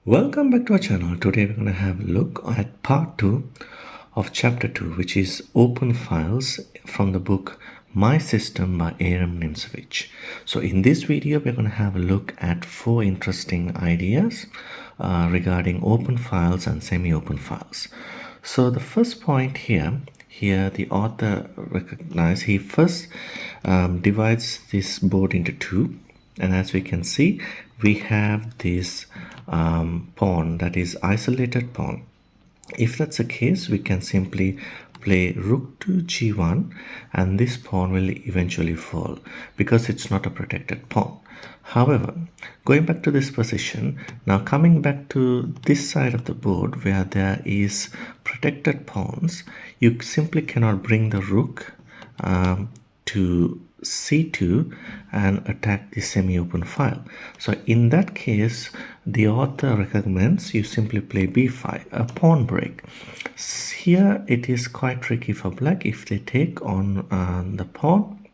Welcome back to our channel. Today we're going to have a look at part 2 of chapter 2, which is open files from the book My System by Aron Nimzowitsch. So in this video we're going to have a look at 4 interesting ideas regarding open files and semi-open files. So the first point here the author recognized, he first divides this board into 2, and as we can see we have this pawn, that is isolated pawn. If that's the case, we can simply play rook to g1 and this pawn will eventually fall because it's not a protected pawn. However, going back to this position, now coming back to this side of the board where there is protected pawns, you simply cannot bring the rook to c2 and attack the semi-open file. So in that case, the author recommends you simply play b5, a pawn break. Here it is quite tricky for black. If they take on the pawn,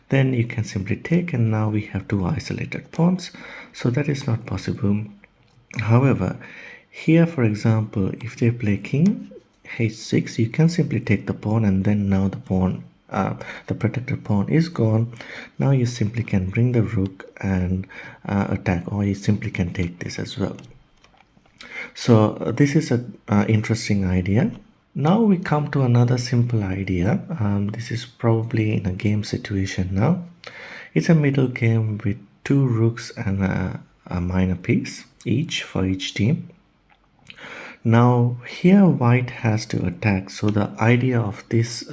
then you can simply take, and now we have 2 isolated pawns, so that is not possible. However, here for example, if they play king h6, you can simply take the pawn, and then now the pawn the protected pawn is gone. Now you simply can bring the rook and attack, or you simply can take this as well. So this is a interesting idea. Now we come to another simple idea. This is probably in a game situation now. It's a middle game with 2 rooks and a minor piece each for each team. Now here white has to attack, so the idea of this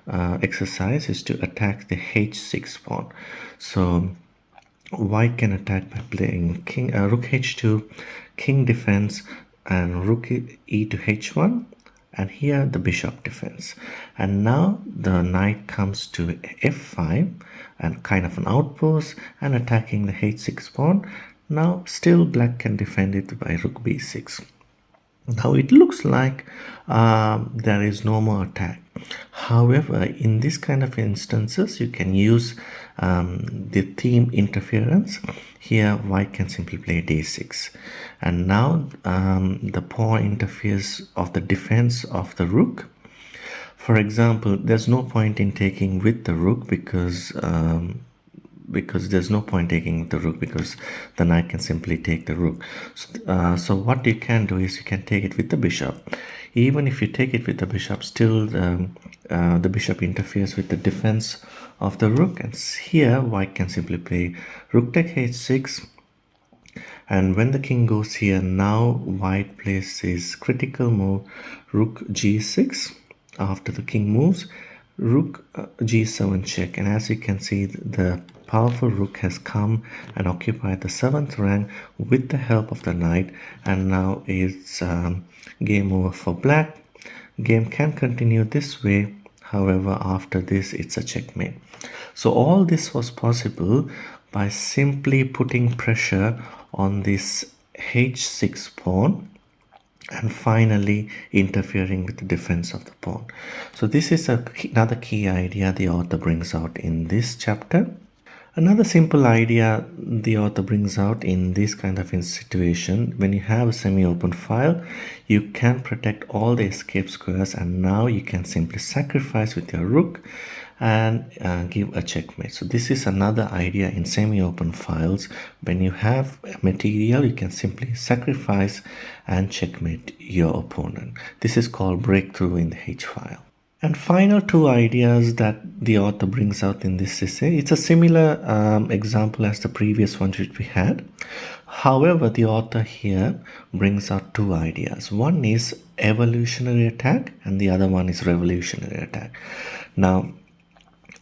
exercise is to attack the h6 pawn. So white can attack by playing rook h2, king defense, and rook e to h1, and here the bishop defense. And now the knight comes to f5 and kind of an outpost and attacking the h6 pawn. Now still black can defend it by rook b6. Now it looks like there is no more attack. However, in this kind of instances, you can use the theme interference. Here white can simply play d6, and now the pawn interferes of the defense of the rook. For example, there's no point in taking with the rook because there's no point taking the rook because the knight can simply take the rook. So what you can do is you can take it with the bishop. Even if you take it with the bishop, still the bishop interferes with the defense of the rook, and here white can simply play rook take h6, and when the king goes here, now white plays his critical move rook g6. After the king moves, rook g7 check, and as you can see, the powerful rook has come and occupied the 7th rank with the help of the knight, and now it's game over for black. Game can continue this way, however after this it's a checkmate. So all this was possible by simply putting pressure on this h6 pawn and finally interfering with the defense of the pawn. So this is another key idea the author brings out in this chapter. Another simple idea the author brings out in this kind of situation: when you have a semi-open file, you can protect all the escape squares, and now you can simply sacrifice with your rook and give a checkmate. So this is another idea in semi-open files. When you have material, you can simply sacrifice and checkmate your opponent. This is called breakthrough in the H file. And final 2 ideas that the author brings out in this essay. It's a similar example as the previous one which we had. However, the author here brings out 2 ideas. One is evolutionary attack and the other one is revolutionary attack. Now,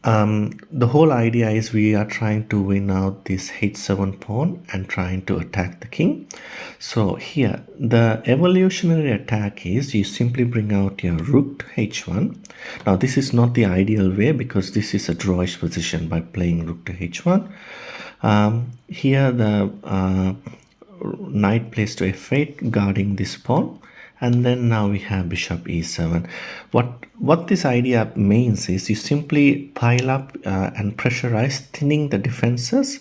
the whole idea is we are trying to win out this h7 pawn and trying to attack the king. So here the evolutionary attack is you simply bring out your rook to h1. Now this is not the ideal way because this is a drawish position by playing rook to h1. Here the knight plays to f8 guarding this pawn, and then now we have bishop e7. What this idea means is you simply pile up and pressurize, thinning the defenses.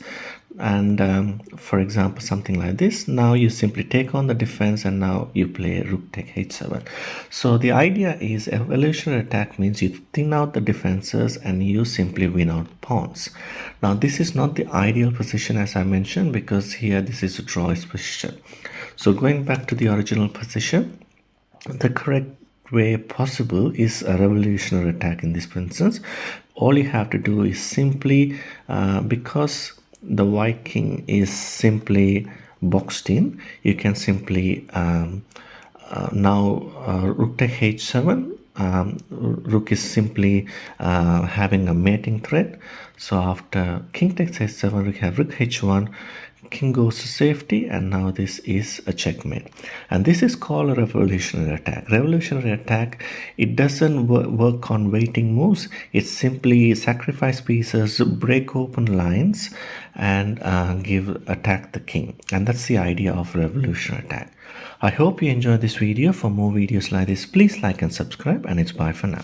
And for example, something like this. Now you simply take on the defense, and now you play rook take h7. So the idea is evolutionary attack means you thin out the defenses and you simply win out pawns. Now this is not the ideal position, as I mentioned, because here this is a draw's position. So going back to the original position, the correct way possible is a revolutionary attack in this instance. All you have to do is simply, because the white king is simply boxed in, you can simply now rook take h7. Rook is simply having a mating threat. So after king takes h7, we have rook h1, king goes to safety, and now this is a checkmate. And this is called a revolutionary attack. Revolutionary attack, it doesn't work on waiting moves. It simply sacrifice pieces, break open lines, and attack the king. And that's the idea of revolutionary attack. I hope you enjoyed this video. For more videos like this, please like and subscribe, and it's bye for now.